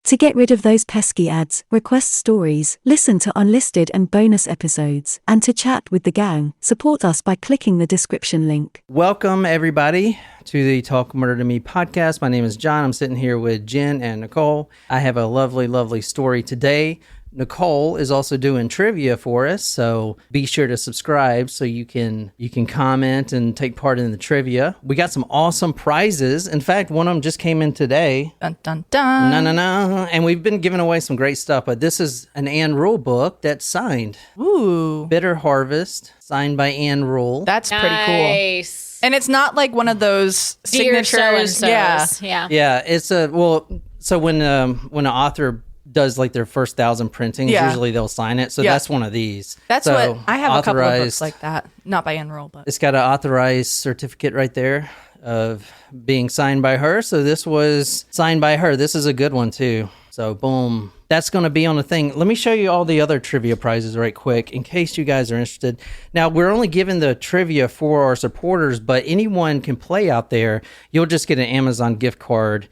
To get rid of those pesky ads, request stories, listen to unlisted and bonus episodes, and to chat with the gang, support us by clicking the description link. Welcome, everybody, to the Talk Murder to Me podcast. My name is John. I'm sitting here with Jen and Nicole. I have a lovely, lovely story today. Nicole is also doing trivia for us, so be sure to subscribe so you can comment and take part in the trivia. We got some awesome prizes. In fact, one of them just came in today. Dun, dun, dun. No. And we've been giving away some great stuff, but this is an Ann Rule book that's signed. Ooh. Bitter Harvest, signed by Ann Rule. That's pretty cool. Nice. And it's not like one of those Dear signatures. so-and-sos. Yeah. Yeah, it's so when an author does like their first 1,000 printings, usually they'll sign it. So that's one of these. That's so what I have. A couple of books authorized- like that, not by Ann Rule, but It's got an authorized certificate right there of being signed by her. So this was signed by her. This is a good one too. So boom. That's going to be on the thing. Let me show you all the other trivia prizes right quick in case you guys are interested. Now, we're only giving the trivia for our supporters, but anyone can play out there. You'll just get an Amazon gift card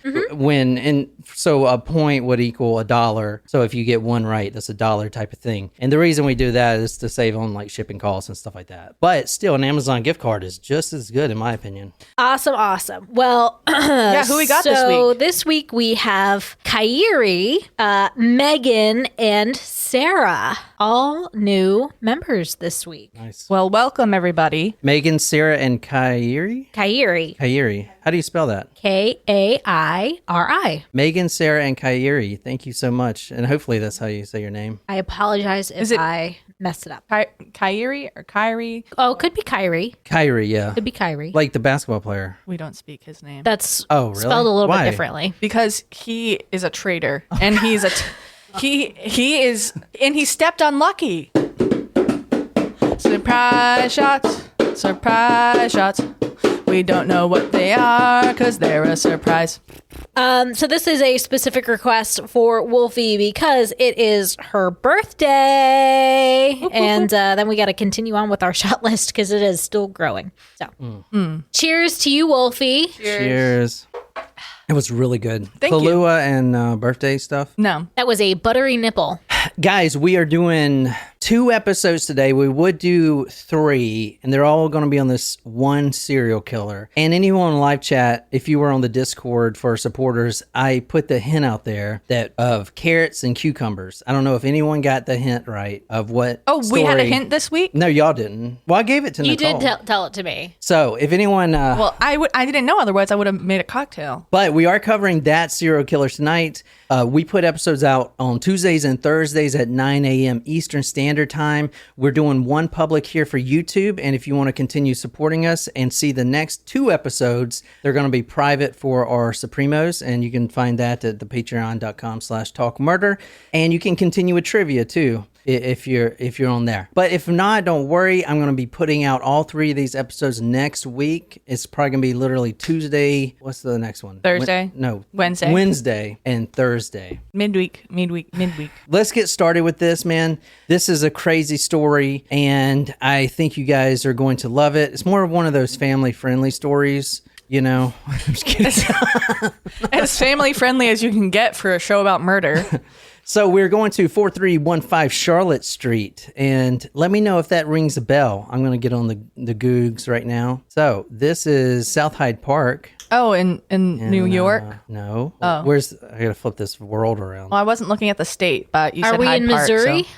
so a point would equal $1. So if you get one right, that's $1 type of thing. And the reason we do that is to save on like shipping costs and stuff like that. But still, an Amazon gift card is just as good in my opinion. Awesome. Well, yeah, who we got this so week? this week we have Kyrie, Megan, and Sarah, all new members this week. Nice. well, welcome everybody. Megan, Sarah, and Kyrie? Kyrie, How do you spell that? Kairi. Megan, Sarah, and Kyrie. Thank you so much. And hopefully that's how you say your name. I apologize if I messed it up. Kyrie or Kyrie? Oh, could be Kyrie. Kyrie, yeah. Could be Kyrie. Like the basketball player. We don't speak his name That's Oh, really? spelled a little Why? bit differently. because he is a traitor, and he's a he stepped on Lucky. Surprise shots. We don't know what they are because they're a surprise. So this is a specific request for Wolfie because it is her birthday. And then we got to continue on with our shot list because it is still growing. So cheers to you, Wolfie. Cheers. It was really good. Thank you. Kahlua and birthday stuff. No. That was a buttery nipple. Guys, we are doing 2 episodes today. We would do 3, and they're all going to be on this one serial killer. And anyone in live chat, if you were on the Discord for supporters, I put the hint out there that of carrots and cucumbers. I don't know if anyone got the hint right of what We had a hint this week? No, y'all didn't. Well, I gave it to You Nicole. did tell it to me. So if anyone... Well, I didn't know, otherwise I would have made a cocktail. But we are covering that serial killer tonight. We put episodes out on Tuesdays and Thursdays at 9 a.m. Eastern Standard Time. We're doing one public here for YouTube. And if you want to continue supporting us and see the next 2 episodes, they're going to be private for our Supremos. And you can find that at the patreon.com/talkmurder. And you can continue with trivia too, if you're on there. But if not, don't worry. I'm going to be putting out all 3 of these episodes next week. It's probably going to be literally Tuesday. What's the next one? Thursday? Wednesday and Thursday. Midweek. Let's get started with this, man. This is a crazy story, and I think you guys are going to love it. It's more of one of those family-friendly stories, you know. I'm just kidding. As family friendly as you can get for a show about murder. So we're going to 4315 Charlotte Street, and let me know if that rings a bell. I'm going to get on the Googs right now. So this is South Hyde Park. Oh, in New York? No. Oh. I got to flip this world around. Well, I wasn't looking at the state, but you Are said we Hyde in Park, Missouri? so-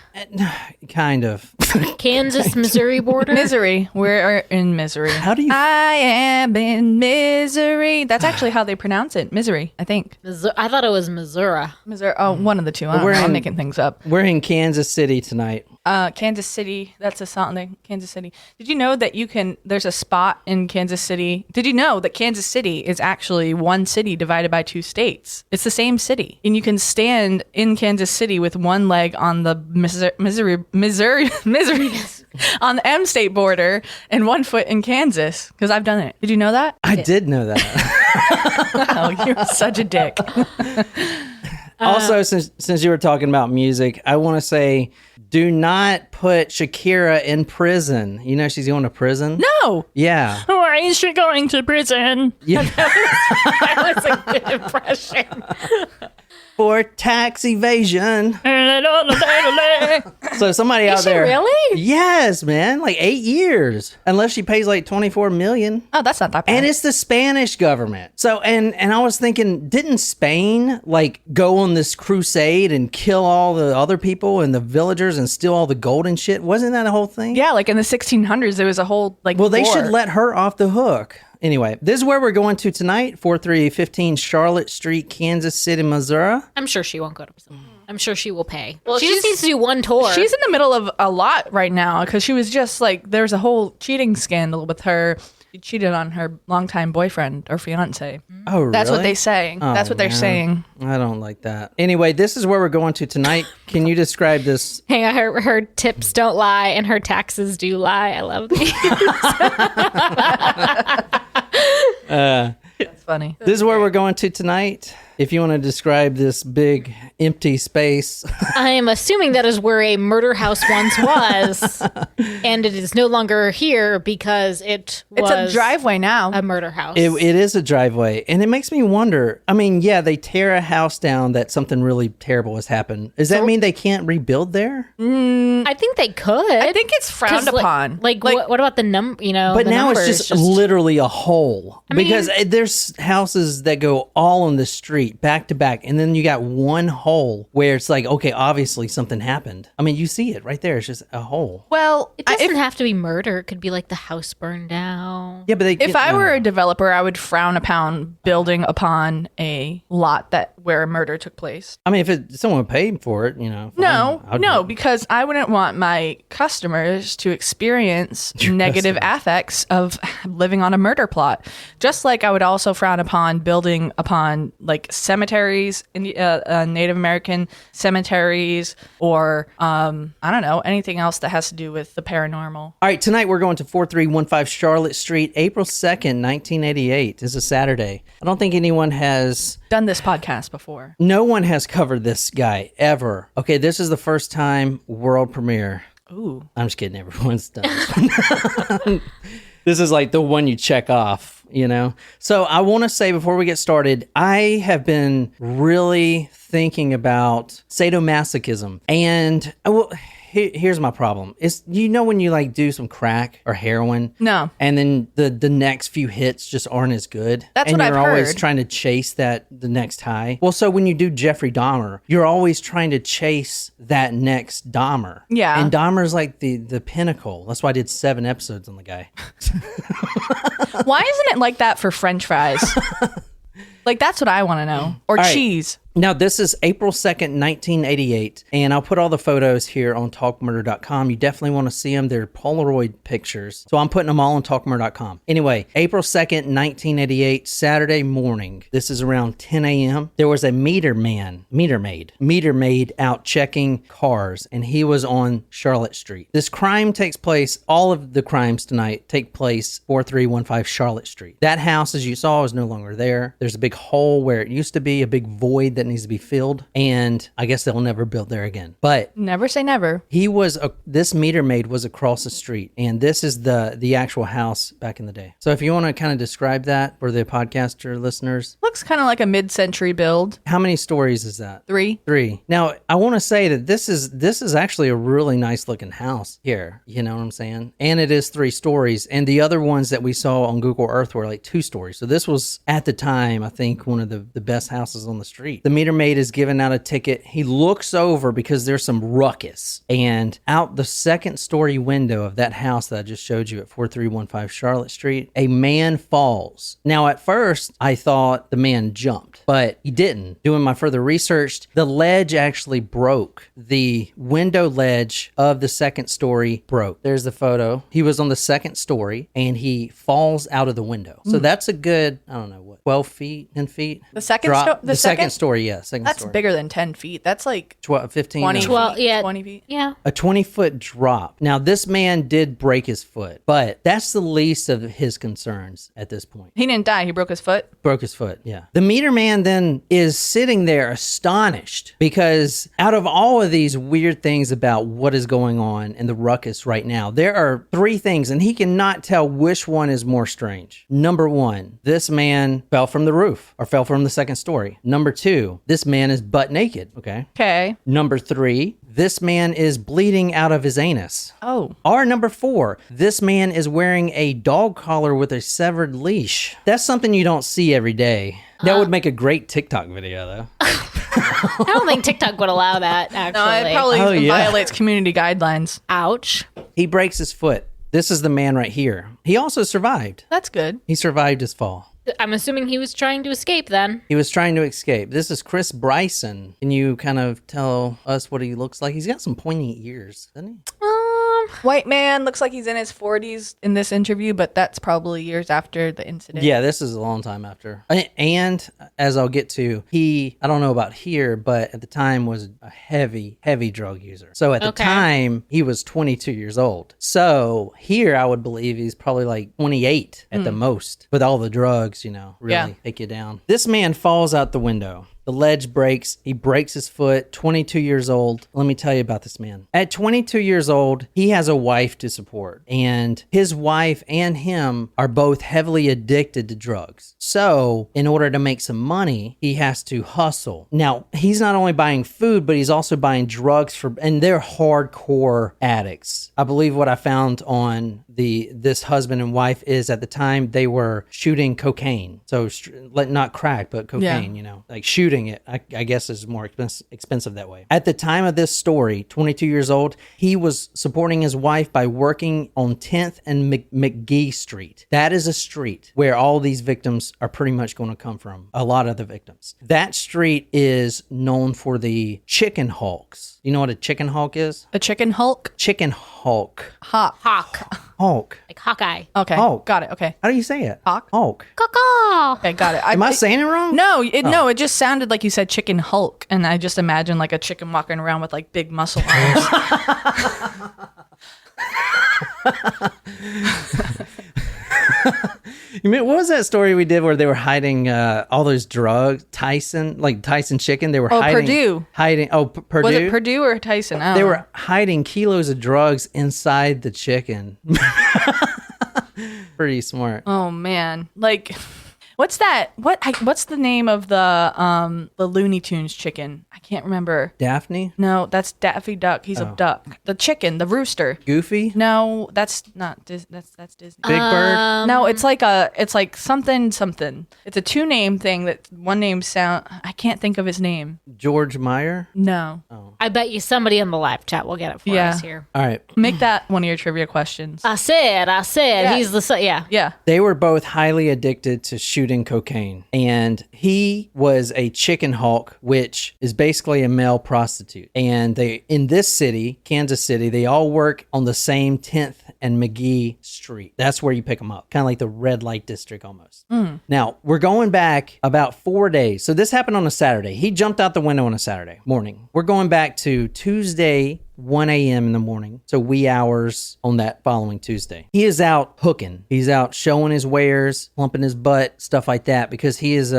Kind of. Kansas, Missouri border? Misery. We're in misery. How do you... I am in misery. That's actually how they pronounce it. Misery, I think. I thought it was Missouri. Misery. Oh, one of the two. I don't know. I'm making things up. We're in Kansas City tonight. Kansas City. That's a song. Kansas City. Did you know that there's a spot in Kansas City? Did you know that Kansas City is actually one city divided by 2 states? It's the same city. And you can stand in Kansas City with one leg on the Missouri on the M state border and one foot in Kansas, because I've done it. Did you know that? I did know that. Oh, you're such a dick. Also, since you were talking about music, I want to say, do not put Shakira in prison. You know she's going to prison? No. Yeah. Why is she going to prison? Yeah. That was a good impression. for tax evasion. So somebody out Is she there. really? Yes, man. Like 8 years. Unless she pays like 24 million. Oh, that's not that bad. And it's the Spanish government. So, and I was thinking, didn't Spain like go on this crusade and kill all the other people and the villagers and steal all the gold and shit? Wasn't that a whole thing? yeah, like in the 1600s, there was a whole like. Well, they war. should let her off the hook. Anyway, this is where we're going to tonight, 4315 Charlotte Street, Kansas City, Missouri. I'm sure she won't go to prison. I'm sure she will pay. Well, she she's- just needs to do one tour. She's in the middle of a lot right now because she was just like there's a whole cheating scandal with her. She cheated on her longtime boyfriend or fiance. Oh, really? That's what they say. That's what they're man. saying. I don't like that. Anyway, this is where we're going to tonight. Can you describe this? Hang on, her tips don't lie and her taxes do lie. I love these. That's funny. This is where we're going to tonight. If you want to describe this big empty space. I am assuming that is where a murder house once was, and it is no longer here because it was It's a driveway now. a murder house. It is a driveway, and it makes me wonder. I mean, yeah, they tear a house down that something really terrible has happened. Does that mean they can't rebuild there? I think they could. I think it's frowned 'Cause, upon. Like what about the number? You know, But the now it's numbers just literally a hole because there's houses that go all on the street back to back, and then you got one hole where it's like, okay, obviously something happened. I mean, you see it right there. It's just a hole. Well, It doesn't have to be murder. It could be like the house burned down. Yeah, but if I were a developer, I would frown upon building upon a lot where a murder took place. I mean, if someone paid for it, you know. No, fine, I'd no, do it. because I wouldn't want my customers to experience negative affects of living on a murder plot. Just like I would also frown upon building upon like cemeteries, Native American cemeteries, or I don't know, anything else that has to do with the paranormal. All right, tonight we're going to 4315 Charlotte Street, April 2nd, 1988. It's a Saturday. I don't think anyone has... Done this podcast before. No one has covered this guy ever. Okay, this is the first time world premiere. Ooh. I'm just kidding. Everyone's done this one. This is like the one you check off, you know? So I want to say before we get started, I have been really thinking about sadomasochism. And here's my problem. It's, you know, when you like do some crack or heroin? No. And then the next few hits just aren't as good. That's and what you're I've always heard. trying to chase the next high. Well, so when you do Jeffrey Dahmer, you're always trying to chase that next Dahmer. Yeah. And Dahmer's like the pinnacle. That's why I did 7 episodes on the guy. Why isn't it like that for French fries? Like, that's what I want to know. Or All right. cheese. Now, this is April 2nd, 1988, and I'll put all the photos here on talkmurder.com. You definitely want to see them. They're Polaroid pictures, so I'm putting them all on talkmurder.com. Anyway, April 2nd, 1988, Saturday morning. This is around 10 a.m. There was a meter maid out checking cars, and he was on Charlotte Street. This crime takes place, all of the crimes tonight take place 4315 Charlotte Street. That house, as you saw, is no longer there. There's a big hole where it used to be, a big void that needs to be filled, and I guess they'll never build there again. But Never say never. this meter maid was across the street, and this is the actual house back in the day. So if you want to kind of describe that for the podcaster listeners, Looks kind of like a mid-century build. how many stories is that? 3. 3. Now, I want to say that this is actually a really nice looking house here. You know what I'm saying? And it is 3 stories. And the other ones that we saw on Google Earth were like 2 stories. So this was, at the time, I think, one of the best houses on the street. The meter maid is giving out a ticket. He looks over because there's some ruckus. And out the second story window of that house that I just showed you at 4315 Charlotte Street, a man falls. Now, at first, I thought the man jumped, but he didn't. Doing my further research, the ledge actually broke. The window ledge of the second story broke. There's the photo. He was on the second story and he falls out of the window. So that's a good, I don't know what, 12 feet, 10 feet? The second drop. the second story, yeah. Second That's story. bigger than 10 feet. That's like 15. 20 no. feet. Well, yeah. 20 feet. Yeah. A 20-foot drop. Now, this man did break his foot, but that's the least of his concerns at this point. He didn't die. He broke his foot. Broke his foot, yeah. The meter man then is sitting there astonished because out of all of these weird things about what is going on in the ruckus right now, there are 3 things, and he cannot tell which one is more strange. Number 1, this man fell from the roof or fell from the second story. Number 2, 2, this man is butt naked. Okay. Number 3, this man is bleeding out of his anus. Oh. Or number 4, this man is wearing a dog collar with a severed leash. That's something you don't see every day. That would make a great TikTok video, though. I don't think TikTok would allow that, actually. No, it probably violates community guidelines. Ouch. He breaks his foot. This is the man right here. He also survived. That's good. He survived his fall. I'm assuming he was trying to escape then. He was trying to escape. This is Chris Bryson. Can you kind of tell us what he looks like? He's got some pointy ears, doesn't he? White man, looks like he's in his 40s in this interview, but that's probably years after the incident. Yeah, this is a long time after. And as I'll get to, I don't know about here, but at the time was a heavy drug user. So at the time, he was 22 years old. So here, I would believe he's probably like 28 at the most, with all the drugs, really take you down. This man falls out the window. The ledge breaks. He breaks his foot. 22 years old. Let me tell you about this man. At 22 years old, he has a wife to support. And his wife and him are both heavily addicted to drugs. So, in order to make some money, he has to hustle. Now, he's not only buying food, but he's also buying drugs and they're hardcore addicts. I believe what I found on this husband and wife is at the time they were shooting cocaine. So, not crack, but cocaine, like shooting it, I guess is more expensive that way. At the time of this story, 22 years old, he was supporting his wife by working on 10th and McGee Street. That is a street where all these victims are pretty much going to come from. A lot of the victims. That street is known for the chicken hulks. You know what a chicken hulk is? A chicken hulk? Chicken hulk. Hawk. Hulk. Like Hawkeye. Okay. Hulk. Got it. Okay. How do you say it? Hawk? Hulk. Caw. Okay, got it. Am I saying it wrong? No, it just sounded like you said chicken hulk, and I just imagined like a chicken walking around with like big muscle arms. You mean, what was that story we did where they were hiding all those drugs? Tyson chicken. They were Purdue. Purdue. Was it Purdue or Tyson? I don't They know. were hiding kilos of drugs inside the chicken. Pretty smart. Oh man, like. What's that? What's the name of the Looney Tunes chicken? I can't remember. Daphne? No, that's Daffy Duck. He's a duck. The chicken, the rooster. Goofy? No, that's not Disney. That's Disney. Big Bird? No, it's like something. It's a 2-name thing that one name I can't think of his name. George Meyer? No. I bet you somebody in the live chat will get it for us here. All right. Make that one of your trivia questions. I said. Yeah. He's the Yeah. They were both highly addicted to shooting cocaine, and he was a chicken hawk, which is basically a male prostitute. And they, in this city, Kansas City, they all work on the same 10th and McGee Street. That's where you pick them up, kind of like the red light district almost. Now, we're going back about 4 days. So this happened on a Saturday. He jumped out the window on a Saturday morning. We're going back to Tuesday, 1 a.m. in the morning, so wee hours on that following Tuesday. He is out hooking. He's out showing his wares, plumping his butt, stuff like that, because he's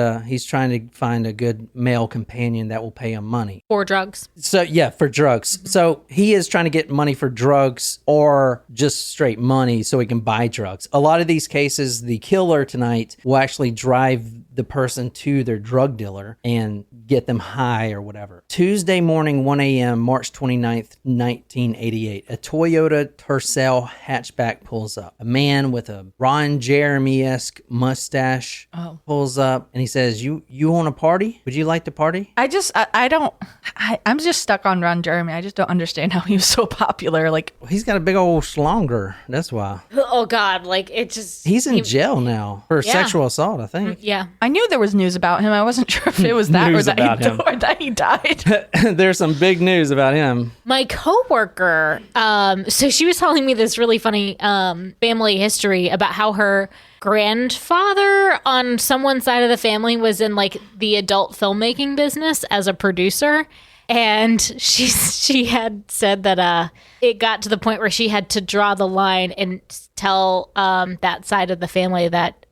trying to find a good male companion that will pay him money. For drugs. So yeah, for drugs. So he is trying to get money for drugs or just straight money so he can buy drugs. A lot of these cases, the killer tonight will actually drive the person to their drug dealer and get them high or whatever. Tuesday morning, 1 a.m., March 29th, 1988, a Toyota Tercel hatchback pulls up. A man with a Ron Jeremy-esque mustache pulls up and he says, you want to party? Would you like to party? I'm just stuck on Ron Jeremy. I just don't understand how he was so popular. Like, Well, he's got a big old schlonger. That's why. Oh God, like it just. He's in jail now for sexual assault, I think. Yeah. I knew there was news about him. I wasn't sure if it was that News or that, about him. or that he died. There's some big news about him. My coworker, so she was telling me this really funny family history about how her grandfather on someone's side of the family was in like the adult filmmaking business as a producer. And she had said that it got to the point where she had to draw the line and tell that side of the family that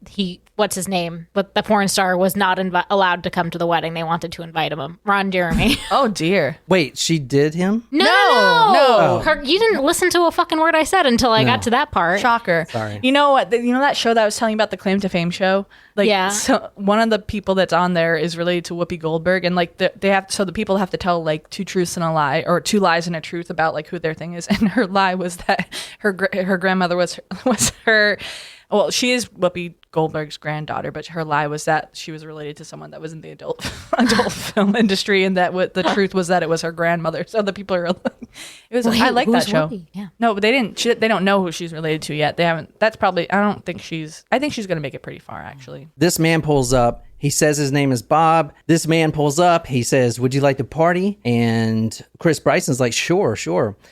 what's his name? But the porn star was not allowed to come to the wedding. They wanted to invite him. Ron Jeremy. Oh dear. Wait, she did him? No. Oh. You didn't listen to a fucking word I said until I got to that part. Shocker. Sorry. You know what? You know that show that I was telling you about, the Claim to Fame show? Like, Yeah. So one of the people that's on there is related to Whoopi Goldberg, and like the people have to tell like 2 truths and a lie, or 2 lies and a truth about like who their thing is. And her lie was that her grandmother was her. Well, she is Whoopi Goldberg's granddaughter, but her lie was that she was related to someone that was in the adult film industry, and that the truth was that it was her grandmother. So the people are like, it was. I like that show. Whoopi? Yeah. No, but they didn't. They don't know who she's related to yet. They haven't. That's probably. I think she's going to make it pretty far, actually. This man pulls up. He says his name is Bob. This man pulls up. He says, would you like to party? And Chris Bryson's like, sure.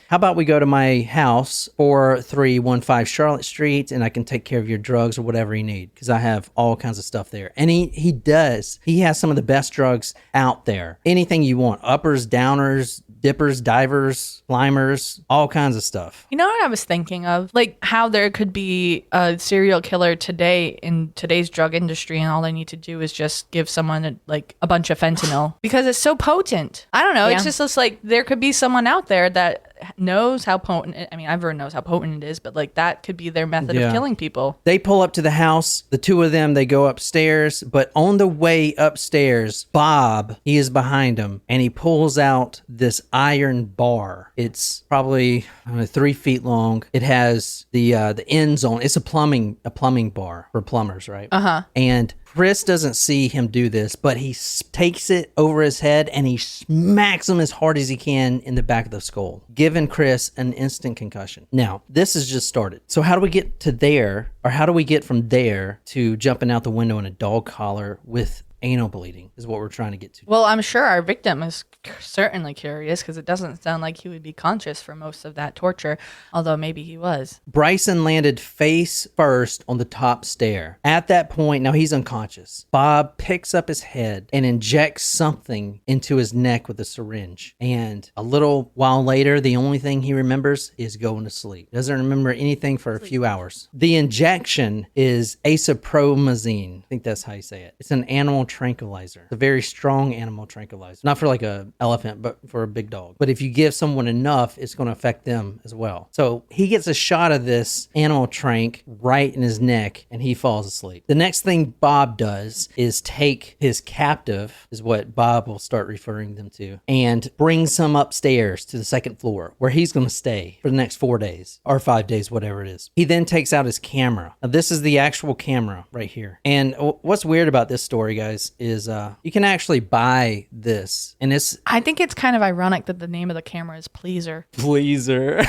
How about we go to my house, 4315 Charlotte Street, and I can take care of your drugs or whatever you need, because I have all kinds of stuff there. And he does. He has some of the best drugs out there. Anything you want. Uppers, downers, dippers, divers, climbers, all kinds of stuff. You know what I was thinking of? Like how there could be a serial killer today in today's drug industry, and all they need to do is just give someone like a bunch of fentanyl because it's so potent. I don't know. Yeah. It's just like there could be someone out there that knows how potent everyone knows how potent it is, but like that could be their method of killing people. They pull up to the house. The 2 of them, they go upstairs, but on the way upstairs, Bob, he is behind him, and he pulls out this iron bar. It's probably 3 feet long. It has the ends on. It's a plumbing bar for plumbers, right? And Chris doesn't see him do this, but he takes it over his head and he smacks him as hard as he can in the back of the skull, giving Chris an instant concussion. Now, this has just started. So how do we get to there, or how do we get from there to jumping out the window in a dog collar with anal bleeding is what we're trying to get to. Well, I'm sure our victim is certainly curious, because it doesn't sound like he would be conscious for most of that torture, although maybe he was. Bryson landed face first on the top stair. At that point, now he's unconscious. Bob picks up his head and injects something into his neck with a syringe. And a little while later, the only thing he remembers is going to sleep. Doesn't remember anything for a few hours. The injection is asapromazine. I think that's how you say it. It's an animal tranquilizer. It's a very strong animal tranquilizer. Not for like a elephant, but for a big dog. But if you give someone enough, it's going to affect them as well. So he gets a shot of this animal trank right in his neck and he falls asleep. The next thing Bob does is take his captive, is what Bob will start referring them to, and brings him upstairs to the second floor where he's going to stay for the next 4 days or 5 days, whatever it is. He then takes out his camera. Now, this is the actual camera right here. And what's weird about this story, guys, is you can actually buy this. And I think it's kind of ironic that the name of the camera is Pleaser. Pleaser.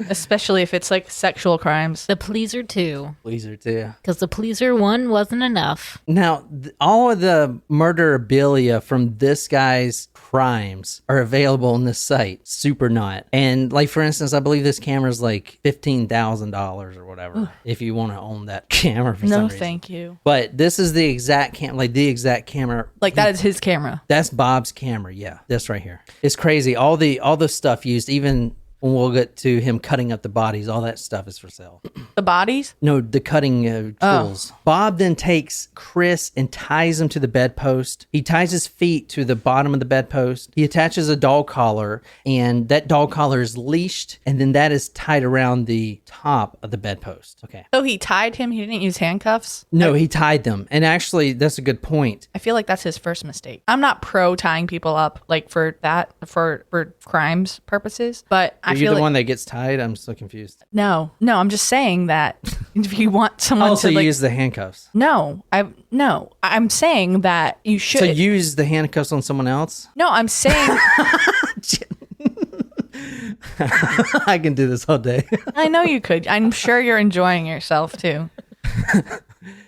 Especially if it's like sexual crimes. The Pleaser 2. Pleaser 2. Because the Pleaser 1 wasn't enough. Now, all of the murderabilia from this guy's crimes are available on this site, Supernaut. And like, for instance, I believe this camera is like $15,000 or whatever, if you want to own that camera for some reason. No, thank you. But this is the exact camera, like the exact camera. Like that is his camera. That's Bob's camera. Yeah, this right here. It's crazy. All the stuff used, even when we'll get to him cutting up the bodies, all that stuff is for sale. The bodies? No, the cutting tools. Bob then takes Chris and ties him to the bedpost. He ties his feet to the bottom of the bedpost. He attaches a dog collar, and that dog collar is leashed, and then that is tied around the top of the bedpost. Okay. So he tied him? He didn't use handcuffs? No, he tied them. And actually, that's a good point. I feel like that's his first mistake. I'm not pro tying people up like for that, for crimes purposes, but I Are you feel the like, one that gets tied? I'm so confused. No, I'm just saying that if you want someone Also, to you like, use the handcuffs. I'm saying that you should. So use the handcuffs on someone else? No, I'm saying. I can do this all day. I know you could. I'm sure you're enjoying yourself too.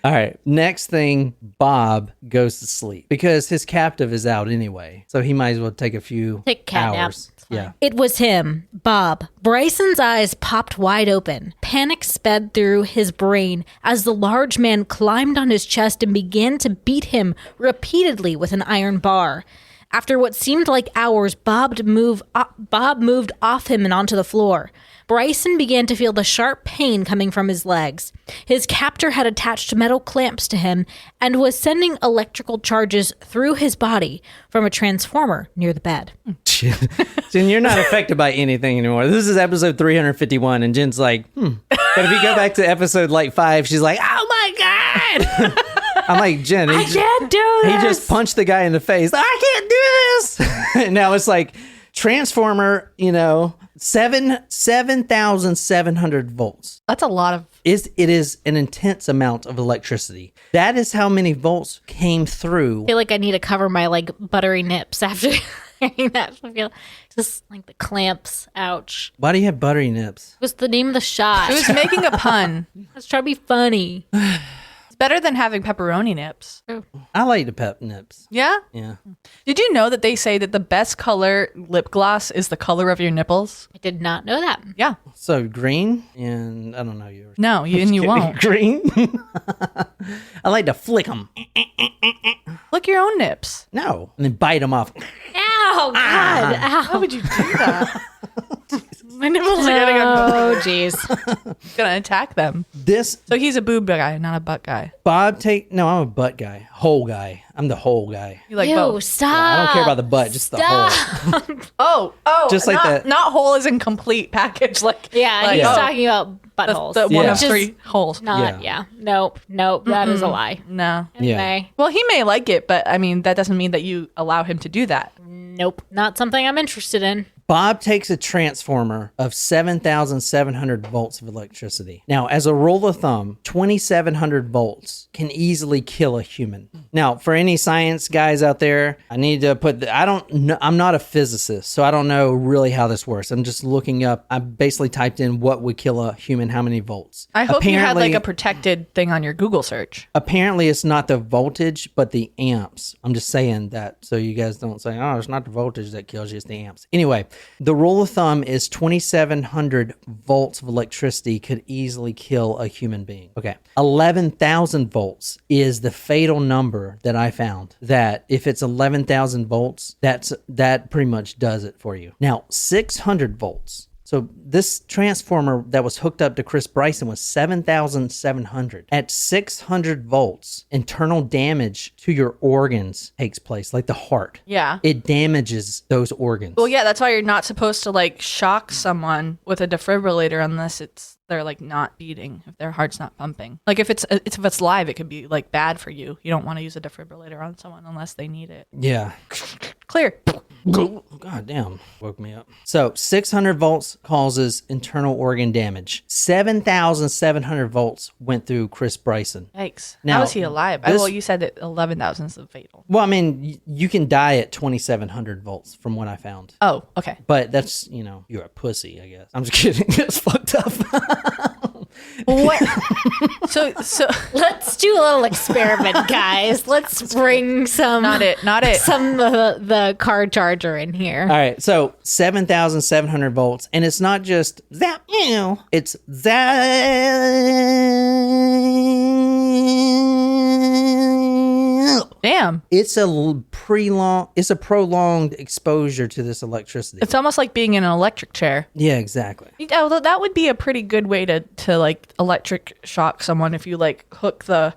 All right. Next thing, Bob goes to sleep because his captive is out anyway. So he might as well take a few cat nap. hours. Yeah. It was him, Bob. Bryson's eyes popped wide open. Panic sped through his brain as the large man climbed on his chest and began to beat him repeatedly with an iron bar. After what seemed like hours, Bob moved off him and onto the floor. Bryson began to feel the sharp pain coming from his legs. His captor had attached metal clamps to him and was sending electrical charges through his body from a transformer near the bed. shit. Jen, you're not affected by anything anymore. This is episode 351, and Jen's like, But if you go back to episode like 5, she's like, oh my God. I'm like, Jen, I can't do this. He just punched the guy in the face. I can't do this. And now it's like transformer, 7,700 volts. That's a lot of. It is an intense amount of electricity. That is how many volts came through. I feel like I need to cover my like buttery nips after hearing that. I feel just like the clamps. Ouch. Why do you have buttery nips? What's the name of the shot? It was making a pun. Let's try to be funny. It's better than having pepperoni nips. I like the pep nips. Yeah? Yeah. Did you know that they say that the best color lip gloss is the color of your nipples? I did not know that. Yeah. So green, and I don't know you. No, you won't. Green. I like to flick them. Lick your own nips. No, and then bite them off. Ow, God. How Ow. would you do that? My nipples are getting Oh, jeez. gonna attack them. This So he's a boob guy, not a butt guy. Bob no, I'm a butt guy, whole guy. I'm the whole guy. You like Ew, both. stop. I don't care about the butt, just the whole. Oh, Just like not, that. Not whole is in complete package. Like Yeah, like, he's oh, talking about buttholes. the one Yeah. of three holes. Not, Nope, that is a lie. No. Anyway, Well, he may like it, but I mean that doesn't mean that you allow him to do that. nope, not something I'm interested in. Bob takes a transformer of 7,700 volts of electricity. Now, as a rule of thumb, 2,700 volts can easily kill a human. Now, for any science guys out there, I need to put, I don't know, I'm not a physicist, so I don't know really how this works. I'm just looking up, I basically typed in what would kill a human, how many volts. I hope you had like Apparently- a protected thing on your Google search. Apparently, it's not the voltage, but the amps. I'm just saying that so you guys don't say, oh, it's not the voltage that kills you, it's the amps. Anyway, the rule of thumb is 2,700 volts of electricity could easily kill a human being. Okay. 11,000 volts is the fatal number that I found. That if it's 11,000 volts, that pretty much does it for you. Now, 600 volts. So this transformer that was hooked up to Chris Bryson was 7,700. At 600 volts, internal damage to your organs takes place, like the heart. Yeah. It damages those organs. Well, yeah, that's why you're not supposed to like shock someone with a defibrillator unless they're like not beating, if their heart's not pumping. Like if it's live, it could be like bad for you. You don't want to use a defibrillator on someone unless they need it. Yeah. Clear. God damn. Woke me up. So 600 volts causes internal organ damage. 7,700 volts went through Chris Bryson. Yikes. Now, How is he alive? this- Well, you said that 11,000 is the fatal. Well, I mean, you can die at 2,700 volts from what I found. Oh, okay. But that's, you're a pussy, I guess. I'm just kidding. That's fucked up. What? so Let's do a little experiment, guys. Let's bring some. not it. Some of the car charger in here. All right, so 7,700 volts, and it's not just that, it's that. Damn. It's a prolonged exposure to this electricity. It's almost like being in an electric chair. Yeah, exactly. Although that would be a pretty good way to like electric shock someone if you like hook the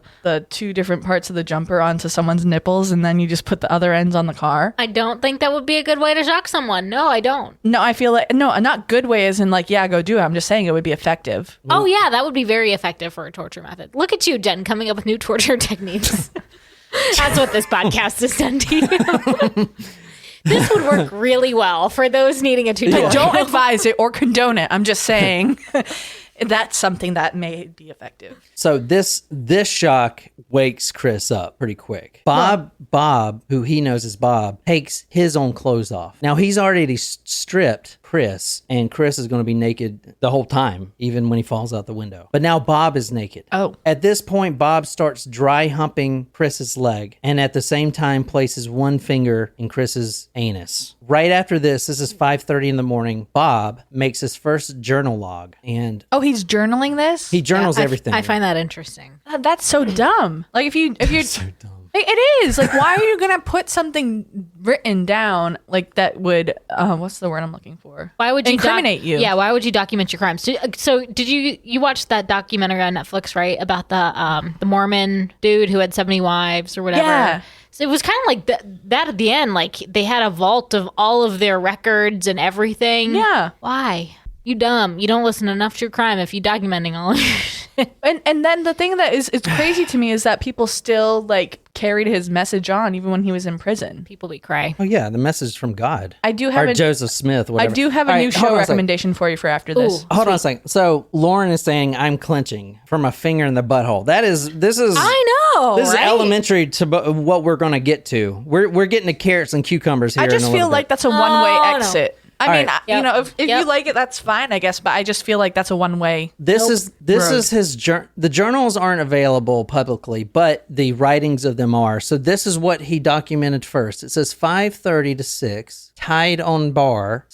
two different parts of the jumper onto someone's nipples and then you just put the other ends on the car. I don't think that would be a good way to shock someone. No, I don't. No, I feel like no, not good way as in like, yeah, go do it. I'm just saying it would be effective. Oh, yeah, that would be very effective for a torture method. Look at you, Jen, coming up with new torture techniques. That's what this podcast has done to you. This would work really well for those needing a tutorial. I don't advise it or condone it. I'm just saying that's something that may be effective. So this shock wakes Chris up pretty quick. Bob, who he knows is Bob, takes his own clothes off. Now he's already stripped Chris, and Chris is going to be naked the whole time, even when he falls out the window. But now Bob is naked. Oh. At this point, Bob starts dry humping Chris's leg, and at the same time places one finger in Chris's anus. Right after this is 5:30 in the morning, Bob makes his first journal log, and Oh, he's journaling this? he journals everything. I find that interesting. That's so dumb. Like if you're so dumb. It is. Like, why are you going to put something written down like that would, what's the word I'm looking for? Why would you incriminate you? Yeah, why would you document your crimes? So did you watch that documentary on Netflix, right? About the Mormon dude who had 70 wives or whatever? Yeah. So it was kind of like that at the end. Like they had a vault of all of their records and everything. Yeah. Why? You dumb. You don't listen enough to crime if you documenting all of your shit. And then the thing that is it's crazy to me is that people still like carried his message on even when he was in prison. People be cray. Oh yeah, the message from God. I do have or Joseph Smith. I Whatever. do have a All new right, hold show on a second. recommendation for you for after this. Ooh. Hold on a second. So Lauren is saying I'm clenching from a finger in the butthole. This is I know. This right? is elementary to what we're going to get to. We're getting to carrots and cucumbers here. I just in a feel little like bit. that's a one-way no. exit. I All mean, right. you know, if Yep. you like it, that's fine, I guess. But I just feel like that's a one-way. This is road. his the journals aren't available publicly, but the writings of them are. So this is what he documented first. It says 5:30 to 6, tied on bar /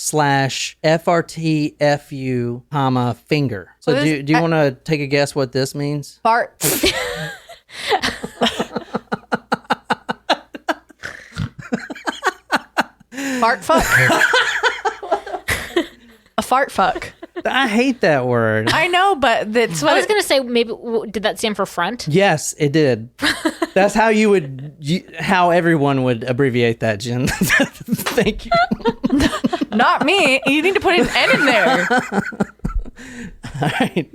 FRTFU, comma finger. So Well, do you want to take a guess what this means? Fart. Fart fuck. A fart fuck. I hate that word. I know, but that's what I was gonna say maybe did that stand for front? Yes, it did. That's how how everyone would abbreviate that, Jen. Thank you. not me. You need to put an N in there. All right.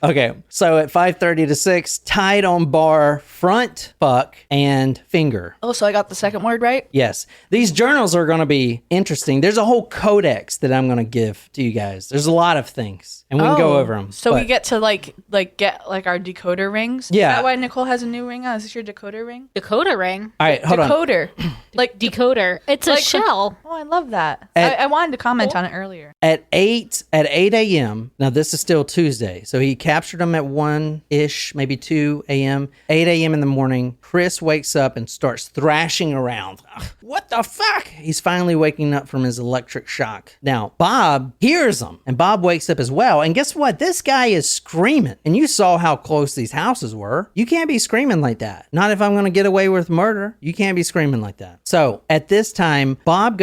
Okay, so at 5:30 to 6, tied on bar, front, fuck, and finger. Oh, so I got the second word right? Yes. These journals are going to be interesting. There's a whole codex that I'm going to give to you guys. There's a lot of things, and we can go over them. So we get to like get like our decoder rings? Yeah. Is that why Nicole has a new ring on? Is this your decoder ring? Decoder ring. All right, hold on. Decoder. Like Decoder. It's a like- shell. Oh, I love that. At- I wanted to comment on it earlier. At 8 a.m., now this is still Tuesday, so he captured them at 1-ish, maybe 2 a.m., 8 a.m. in the morning. Chris wakes up and starts thrashing around. Ugh, what the fuck? He's finally waking up from his electric shock. Now, Bob hears him, and Bob wakes up as well. And guess what? This guy is screaming. And you saw how close these houses were. You can't be screaming like that. Not if I'm going to get away with murder. You can't be screaming like that. So at this time, Bob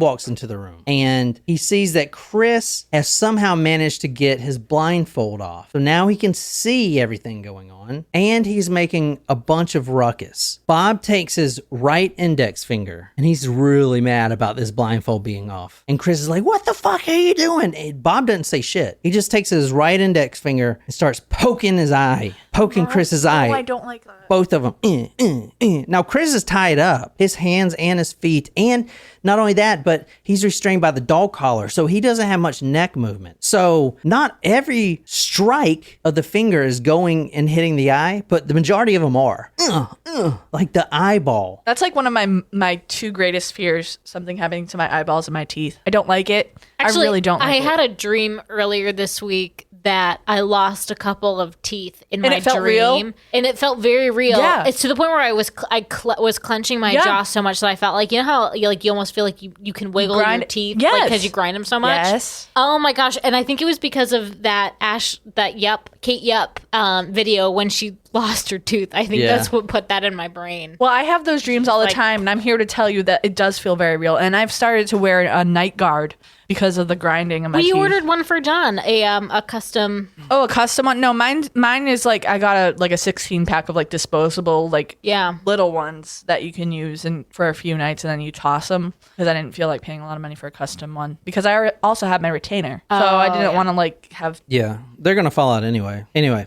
walks into the room, and he sees that Chris has somehow managed to get his blindfold off. So now he can see everything going on, and he's making a bunch of ruckus. Bob takes his right index finger, and he's really mad about this blindfold being off. And Chris is like, what the fuck are you doing? And Bob doesn't say shit. He just takes his right index finger and starts poking Chris's eye. I don't like that. Both of them. Now, Chris is tied up, his hands and his feet. And not only that, but he's restrained by the dog collar. So he doesn't have much neck movement. So not every strike of the finger is going and hitting the eye, but the majority of them are. Like the eyeball. That's like one of my two greatest fears, something happening to my eyeballs and my teeth. I don't like it. Actually, I really don't like I it. had a dream earlier this week that I lost a couple of teeth in And my it felt dream, real? and it felt very real. Yeah. It's to the point where I was was clenching my Yeah. jaw so much that I felt like, you know how you almost feel like you can wiggle your grind- teeth Yes. because you grind them so much. Yes. Oh my gosh! And I think it was because of that Kate Yup video when she lost her tooth. I think Yeah. that's what put that in my brain. Well, I have those dreams all the Like- time, and I'm here to tell you that it does feel very real. And I've started to wear a night guard because of the grinding of my We teeth. ordered one for John, a custom. Oh, a custom one? No, mine is like I got a 16 pack of like disposable Yeah. little ones that you can use and for a few nights and then you toss them because I didn't feel like paying a lot of money for a custom one because I also have my retainer, so I didn't want to like have. Yeah, they're going to fall out anyway. Anyway.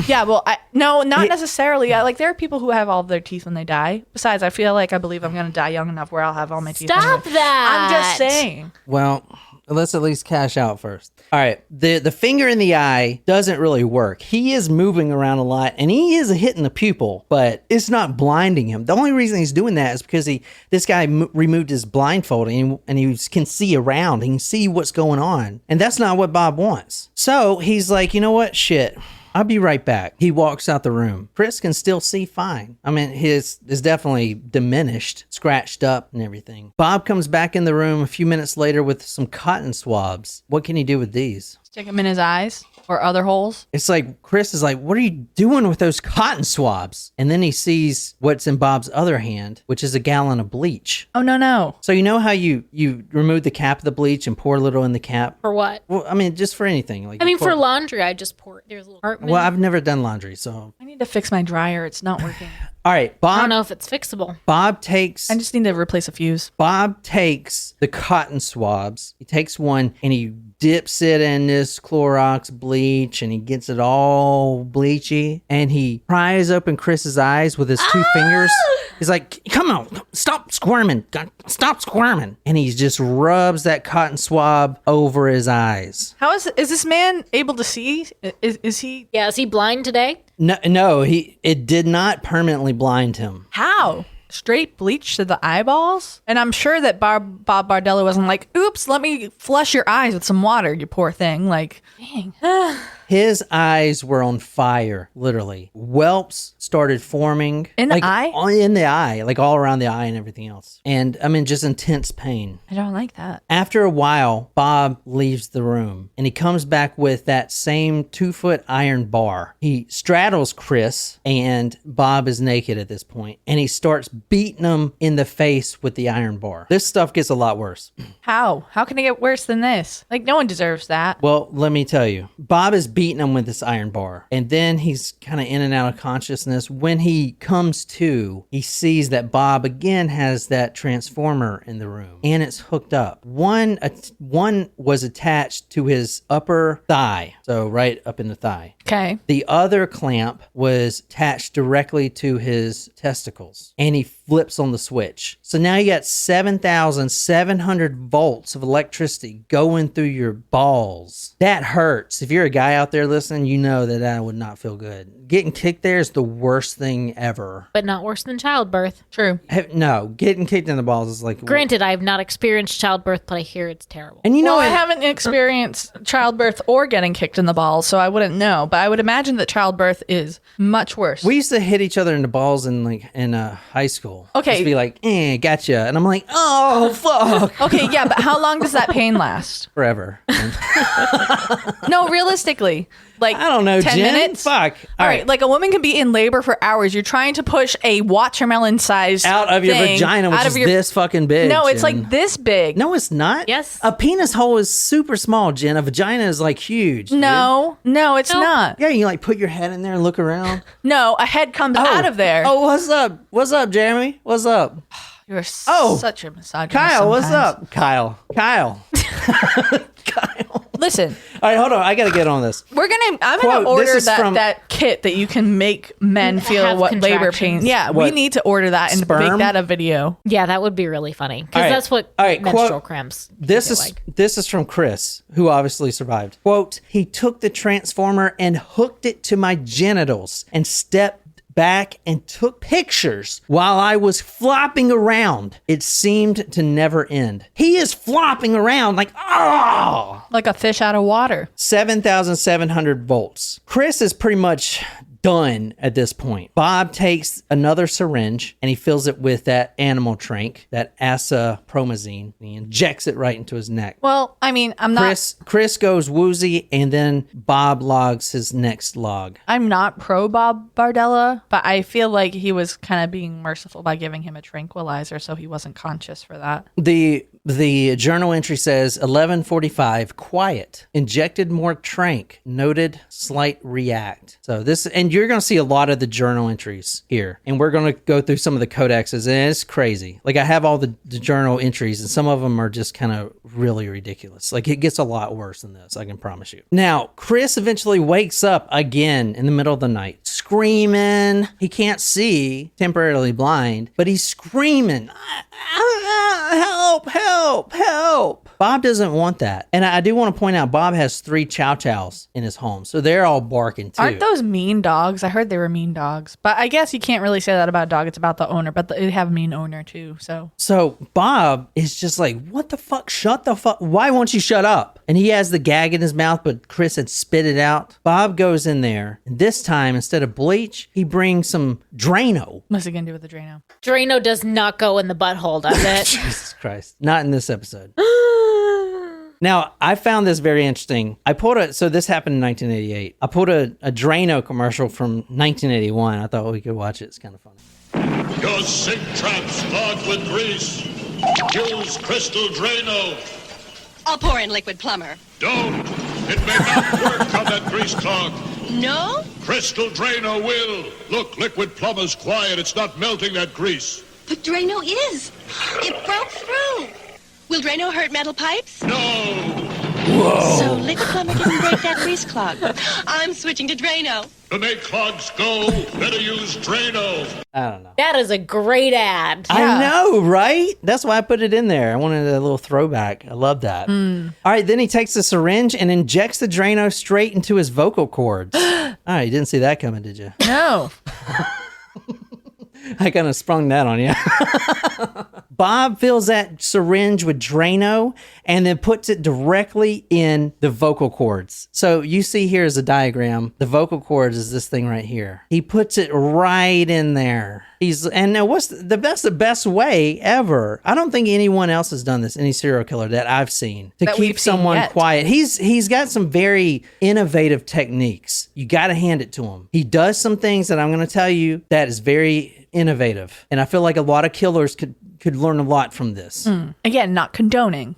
Yeah, well, not necessarily. Like there are people who have all of their teeth when they die. Besides, I believe I'm gonna die young enough where I'll have all my teeth. Stop that! I'm just saying. Well, let's at least cash out first. All right. The finger in the eye doesn't really work. He is moving around a lot, and he is hitting the pupil, but it's not blinding him. The only reason he's doing that is because this guy removed his blindfold, and he can see around. He can see what's going on, and that's not what Bob wants. So he's like, you know what? Shit. I'll be right back. He walks out the room. Chris can still see fine. I mean, his is definitely diminished, scratched up and everything. Bob comes back in the room a few minutes later with some cotton swabs. What can he do with these? Stick them in his eyes or other holes. It's like Chris is like, what are you doing with those cotton swabs? And then he sees what's in Bob's other hand, which is a gallon of bleach. Oh no. So you know how you remove the cap of the bleach and pour a little in the cap? For what? Well, I mean, just for anything. Like I mean, pour- for laundry, I just pour. There's a little compartment. Well, I've never done laundry, so I need to fix my dryer. It's not working. All right, I don't know if it's fixable. Bob takes I just need to replace a fuse. Bob takes the cotton swabs. He takes one and he dips it in this Clorox bleach and he gets it all bleachy and he pries open Chris's eyes with his two fingers. He's like, come on, stop squirming. Stop squirming. And he just rubs that cotton swab over his eyes. How is this man able to see? Is he? Yeah, is he blind today? No, it did not permanently blind him. How? Straight bleach to the eyeballs? And I'm sure that Bob Berdella wasn't like, oops, let me flush your eyes with some water, you poor thing. Like, dang. His eyes were on fire, literally. Whelps started forming. In the eye? In the eye, like all around the eye and everything else. And I mean, just intense pain. I don't like that. After a while, Bob leaves the room and he comes back with that same 2-foot iron bar. He straddles Chris and Bob is naked at this point and he starts beating him in the face with the iron bar. This stuff gets a lot worse. How? How can it get worse than this? Like, no one deserves that. Well, let me tell you. Bob is beating him with this iron bar. And then he's kind of in and out of consciousness. When he comes to, he sees that Bob again has that transformer in the room. And it's hooked up. One was attached to his upper thigh. So right up in the thigh. Okay. The other clamp was attached directly to his testicles. And he flips on the switch. So now you got 7,700 volts of electricity going through your balls. That hurts. If you're a guy out there listening, you know that would not feel good. Getting kicked there is the worst thing ever. But not worse than childbirth. True. No, getting kicked in the balls is like... Granted, I have not experienced childbirth, but I hear it's terrible. And you know I haven't experienced childbirth or getting kicked in the balls, so I wouldn't know. But I would imagine that childbirth is much worse. We used to hit each other in the balls in high school. Okay. Just be like, gotcha. And I'm like, oh, fuck. Okay, yeah, but how long does that pain last? Forever. No, realistically. Like, I don't know, 10 Jen. minutes? Fuck. All right, like a woman can be in labor for hours. You're trying to push a watermelon-sized Out of your thing vagina, which out is of your... this fucking big. No, it's Jen. like this big. No, it's not. Yes. A penis hole is super small, Jen. A vagina is like huge. Dude. No, it's not. Yeah, you like put your head in there and look around. No, a head comes out of there. Oh, what's up? What's up, Jeremy? What's up? You're such a misogynist. Kyle, what's sometimes. up? Kyle. Kyle. Listen, All right, hold on. I got to get on this. I'm Quote, gonna order this is from- that kit that you can make men feel Have what labor contractions. pain. Yeah, we What? need to order that and Sperm? make that a video. Yeah, that would be really funny. Because All right. that's what All right, menstrual quote- cramps This feel is like. this is from Chris, who obviously survived. Quote, he took the transformer and hooked it to my genitals and stepped back and took pictures while I was flopping around. It seemed to never end. He is flopping around like, oh! Like a fish out of water. 7,700 volts. Chris is pretty much done at this point. Bob takes another syringe and he fills it with that animal trank, that asapromazine. He injects it right into his neck. Well, I mean, Chris goes woozy, and then Bob logs his next log. I'm not pro Bob Berdella, but I feel like he was kind of being merciful by giving him a tranquilizer so he wasn't conscious for that. The journal entry says 11:45, quiet, injected more trank, noted slight react. So this, and you're going to see a lot of the journal entries here, and we're going to go through some of the codexes, and it's crazy. Like I have all the journal entries, and some of them are just kind of really ridiculous. Like it gets a lot worse than this, I can promise you. Now, Chris eventually wakes up again in the middle of the night, screaming. He can't see, temporarily blind, but he's screaming, help, help, help. Bob doesn't want that. And I do want to point out, Bob has 3 chow chows in his home, so they're all barking too. Aren't those mean dogs? I heard they were mean dogs. But I guess you can't really say that about a dog. It's about the owner, but they have a mean owner too. So Bob is just like, what the fuck? Shut the fuck. Why won't you shut up? And he has the gag in his mouth, but Chris had spit it out. Bob goes in there, and this time, instead of bleach, he brings some Drano. What's it going to do with the Drano? Drano does not go in the butthole, does it? Jesus Christ. Not in this episode. Now, I found this very interesting. So this happened in 1988. I pulled a Drano commercial from 1981. I thought we could watch it. It's kind of funny. Your sink traps clogged with grease. Use Crystal Drano. I'll pour in liquid plumber. Don't. It may not work on that grease clog. No? Crystal Drano will. Look, liquid plumber's quiet. It's not melting that grease. But Drano is. It broke through. Will Drano hurt metal pipes? No! So liquid plumber didn't break that grease clog. I'm switching to Drano. To make clogs go, better use Drano. I don't know. That is a great ad. I know, right? That's why I put it in there. I wanted a little throwback. I love that. All right, then he takes the syringe and injects the Drano straight into his vocal cords. All right, you didn't see that coming, did you? No. I kind of sprung that on you. Bob fills that syringe with Drano and then puts it directly in the vocal cords. So you see here is a diagram. The vocal cords is this thing right here. He puts it right in there. And now that's the best way ever. I don't think anyone else has done this, any serial killer that I've seen, to That keep we've seen someone yet. quiet. He's got some very innovative techniques. You got to hand it to him. He does some things that I'm going to tell you that is very innovative. And I feel like a lot of killers could learn a lot from this. Again, not condoning.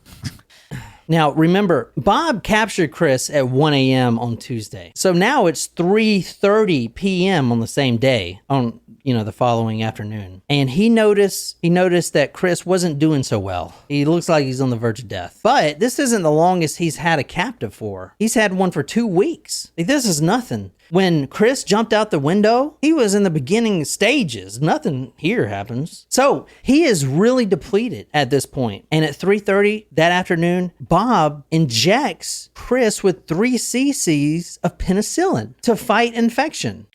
Now, remember, Bob captured Chris at 1 a.m. on Tuesday. So now it's 3:30 p.m. on the same day, on the following afternoon. And he noticed that Chris wasn't doing so well. He looks like he's on the verge of death. But this isn't the longest he's had a captive for. He's had one for 2 weeks. Like, this is nothing. When Chris jumped out the window, he was in the beginning stages. Nothing here happens. So he is really depleted at this point. And at 3:30 that afternoon, Bob injects Chris with 3 cc's of penicillin to fight infection.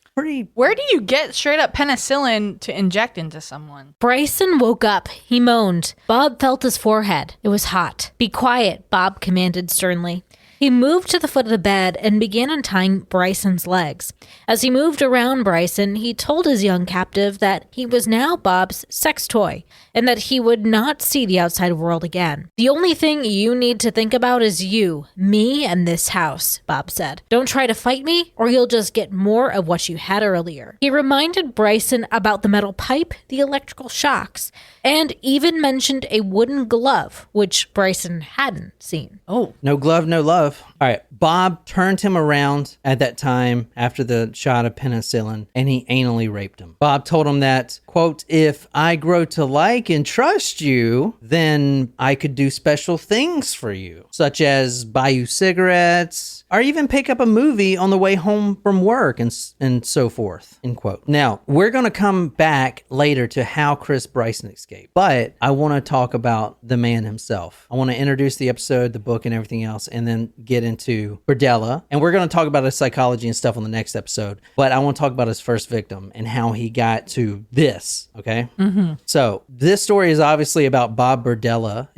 Where do you get straight up penicillin to inject into someone? Bryson woke up. He moaned. Bob felt his forehead. It was hot. Be quiet, Bob commanded sternly. He moved to the foot of the bed and began untying Bryson's legs. As he moved around Bryson, he told his young captive that he was now Bob's sex toy and that he would not see the outside world again. The only thing you need to think about is you, me, and this house, Bob said. Don't try to fight me or you'll just get more of what you had earlier. He reminded Bryson about the metal pipe, the electrical shocks, and even mentioned a wooden glove, which Bryson hadn't seen. Oh. No glove, no love. All right. Bob turned him around at that time after the shot of penicillin, and he anally raped him. Bob told him that, quote, if I grow to like and trust you, then I could do special things for you, such as buy you cigarettes, or even pick up a movie on the way home from work and so forth, end quote. Now, we're going to come back later to how Chris Bryson escaped, but I want to talk about the man himself. I want to introduce the episode, the book, and everything else, and then get into Berdella. And we're going to talk about his psychology and stuff on the next episode, but I want to talk about his first victim and how he got to this, okay? Mm-hmm. So, this story is obviously about Bob Berdella.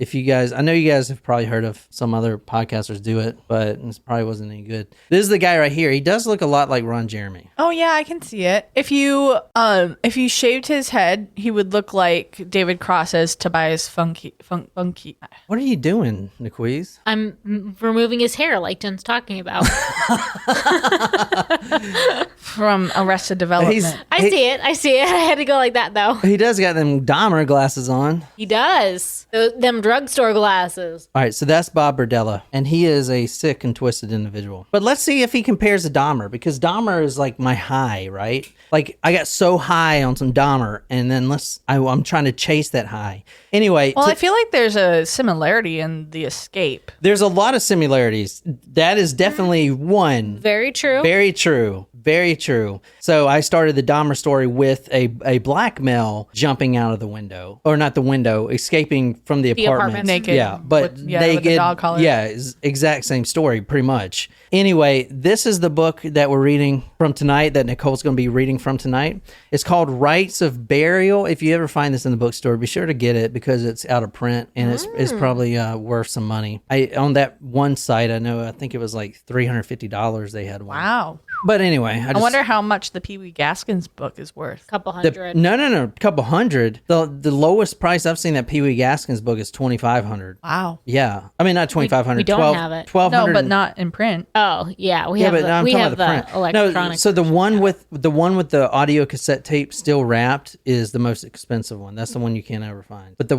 I know you guys have probably heard of some other podcasters do it, but it probably wasn't any good. This is the guy right here. He does look a lot like Ron Jeremy. Oh yeah, I can see it. If you shaved his head, he would look like David Cross's Tobias Funky. What are you doing, Niquiz? I'm removing his hair like Jen's talking about. From Arrested Development. I see it. I had to go like that, though. He does got them Dahmer glasses on. He does. Them drugstore glasses. All right, so that's Bob Berdella, and he is a sick and twisted individual. But let's see if he compares to Dahmer, because Dahmer is like my high, right? Like, I got so high on some Dahmer, and then I'm trying to chase that high. Anyway. Well, I feel like there's a similarity in the escape. There's a lot of similarities. That is definitely one. Very true. Very true. Very true. So I started the Dahmer story with a black male jumping out of the window, or not the window, escaping from the apartment. Naked. Yeah, but naked. With the dog collar. Yeah, exact same story, pretty much. Anyway, this is the book that we're reading from tonight, that Nicole's going to be reading from tonight. It's called Rites of Burial. If you ever find this in the bookstore, be sure to get it because it's out of print and it's probably worth some money. On that one site, I think it was like $350 they had one. Wow. But anyway, I wonder how much the Pee Wee Gaskins book is worth. Couple hundred. No, couple hundred. The lowest price I've seen that Pee Wee Gaskins book is $2,500. Wow. Yeah, I mean not $2,500. We don't have it. $1,200. No, but not in print. Oh yeah, we have the electronic. No, so the one with the audio cassette tape still wrapped is the most expensive one. That's the one you can't ever find. But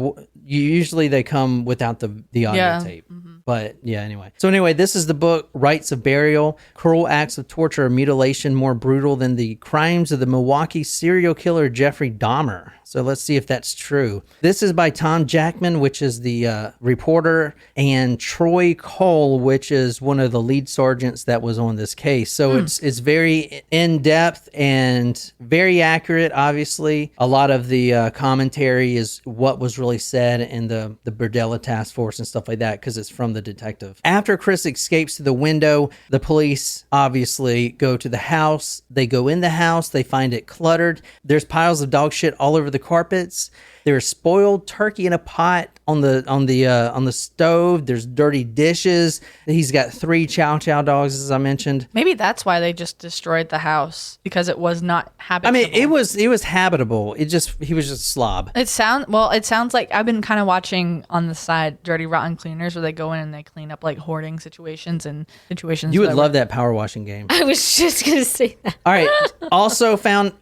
usually they come without the audio tape. Mm-hmm. But yeah, anyway. So anyway, this is the book, Rites of Burial, Cruel Acts of Torture or Mutilation More Brutal Than the Crimes of the Milwaukee Serial Killer Jeffrey Dahmer. So let's see if that's true. This is by Tom Jackman, which is the reporter, and Troy Cole, which is one of the lead sergeants that was on this case. So it's very in-depth and very accurate, obviously. A lot of the commentary is what was really said in the Berdella task force and stuff like that, because it's from the detective. After Chris escapes to the window, the police obviously go to the house. They go in the house. They find it cluttered. There's piles of dog shit all over the carpets. There's spoiled turkey in a pot on the stove. There's dirty dishes. He's got 3 chow chow dogs, as I mentioned. Maybe that's why they just destroyed the house, because it was not habitable. I mean, it was habitable. He was just a slob. It sounds like I've been kind of watching on the side Dirty Rotten Cleaners, where they go in and they clean up like hoarding situations and situations. You would love that power washing game. I was just gonna say that. All right. Also found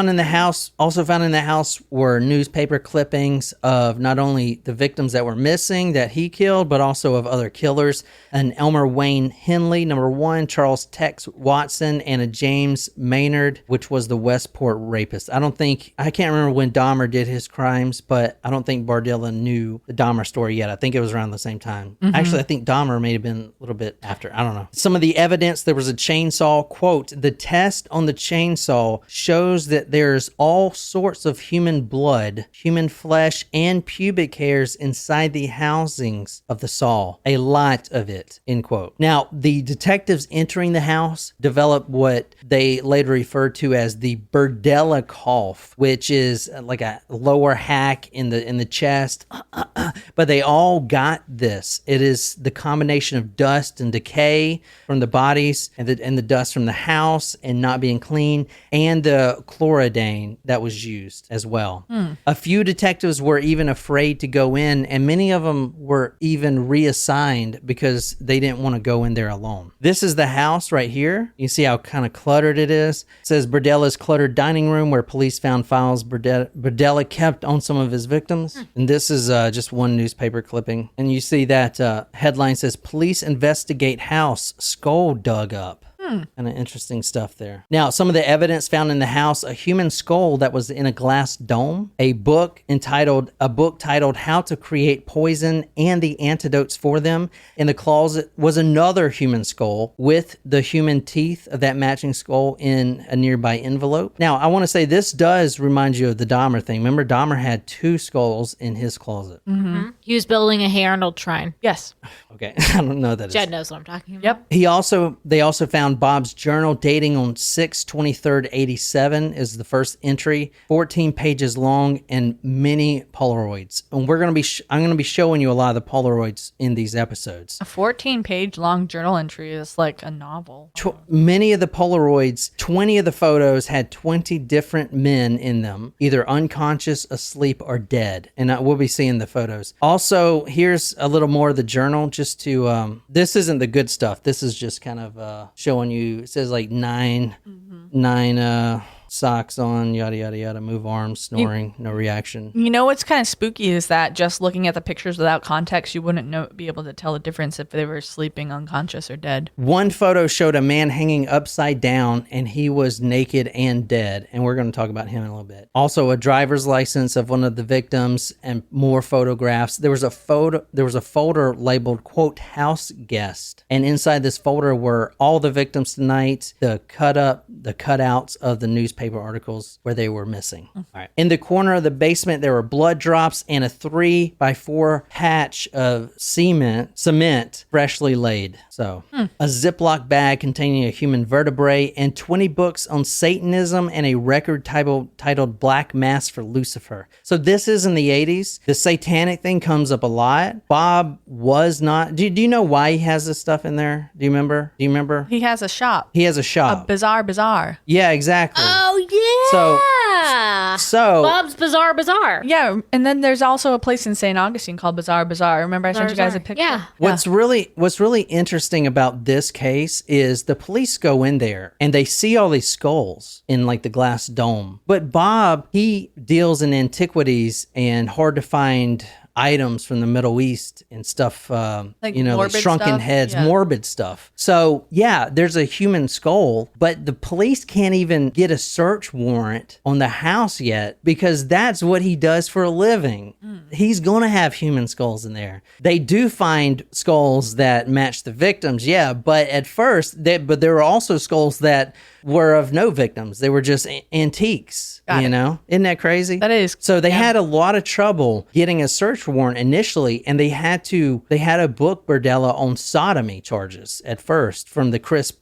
in the house were newspaper clippings of not only the victims that were missing that he killed, but also of other killers. An Elmer Wayne Henley, number 1, Charles Tex Watson, and a James Maynard, which was the Westport rapist. I can't remember when Dahmer did his crimes, but I don't think Berdella knew the Dahmer story yet. I think it was around the same time. Actually, I think Dahmer may have been a little bit after. I don't know. Some of the evidence, there was a chainsaw. Quote, the test on the chainsaw shows that there's all sorts of human blood, human flesh, and pubic hairs inside the housings of the saw. A lot of it, end quote. Now, the detectives entering the house developed what they later referred to as the Berdella cough, which is like a lower hack in the chest. But they all got this. It is the combination of dust and decay from the bodies and the dust from the house and not being clean, and the chlorodyne that was used as well. A few detectives were even afraid to go in, and many of them were even reassigned because they didn't want to go in there alone. This is the house right here. You see how kind of cluttered it is. It says Berdella's cluttered dining room, where police found files Berdella kept on some of his victims. And this is just one newspaper clipping. And you see that headline says, police investigate house, skull dug up. Kind of interesting stuff there. Now, some of the evidence found in the house: a human skull that was in a glass dome, a book titled How to Create Poison and the Antidotes for Them. In the closet was another human skull with the human teeth of that matching skull in a nearby envelope. Now, I want to say this does remind you of the Dahmer thing. Remember, Dahmer had 2 skulls in his closet. He was building a Hey Arnold shrine. Yes. Okay, I don't know that. Jed knows what I'm talking about. Yep. They also found Bob's journal dating on 6/23/87 is the first entry, 14 pages long, and many Polaroids. And I'm going to be showing you a lot of the Polaroids in these episodes. A 14-page long journal entry is like a novel. Many of the Polaroids, 20 of the photos had 20 different men in them, either unconscious, asleep, or dead. And we'll be seeing the photos. Also, here's a little more of the journal, just to, this isn't the good stuff. This is just kind of showing you, it says like 9 socks on, yada, yada, yada, move arms, snoring, no reaction. You know what's kind of spooky is that just looking at the pictures without context, you wouldn't be able to tell the difference if they were sleeping, unconscious, or dead. One photo showed a man hanging upside down, and he was naked and dead, and we're going to talk about him in a little bit. Also, a driver's license of one of the victims and more photographs. There was a folder labeled, quote, house guest, and inside this folder were all the victims tonight, the cutouts of the newspaper articles where they were missing. All right. In the corner of the basement, there were blood drops and a 3x4 patch of cement freshly laid. So, a Ziploc bag containing a human vertebrae and 20 books on Satanism and a record titled Black Mass for Lucifer. So this is in the 80s. The satanic thing comes up a lot. Bob was not... Do you know why he has this stuff in there? Do you remember? He has a shop. A Bizarre Bazaar. Yeah, exactly. Oh, yeah. So Bob's Bizarre Bazaar. Yeah, and then there's also a place in St. Augustine called Bizarre Bazaar. Remember I sent you guys a picture? Yeah. What's really interesting about this case is the police go in there and they see all these skulls in like the glass dome. But Bob, he deals in antiquities and hard to find items from the Middle East and stuff, Like like morbid shrunken stuff? heads, Yeah. morbid stuff. So yeah, there's a human skull, but the police can't even get a search warrant on the house yet because that's what he does for a living. He's going to have human skulls in there. They do find skulls that match the victims, yeah, but at first, but there were also skulls that were of no victims. They were just antiques, Got you it. know? Isn't that crazy? That is. So they had a lot of trouble getting a search warrant initially, and they had a book Berdella on sodomy charges at first from the Chris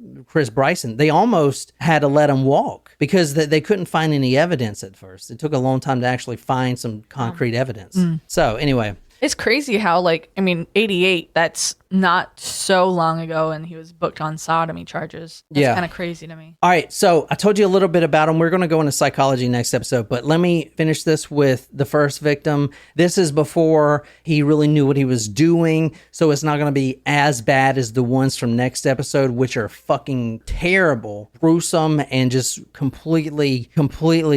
Bryson. They almost had to let him walk because they couldn't find any evidence at first. It took a long time to actually find some concrete evidence. So anyway, It's crazy how, 88, that's not so long ago, and he was booked on sodomy charges. That's Yeah. kind of crazy to me. all right, so I told you a little bit about him. We're going to go into psychology next episode, but let me finish this with the first victim. This is before he really knew what he was doing, so it's not going to be as bad as the ones from next episode, which are fucking terrible, gruesome, and just completely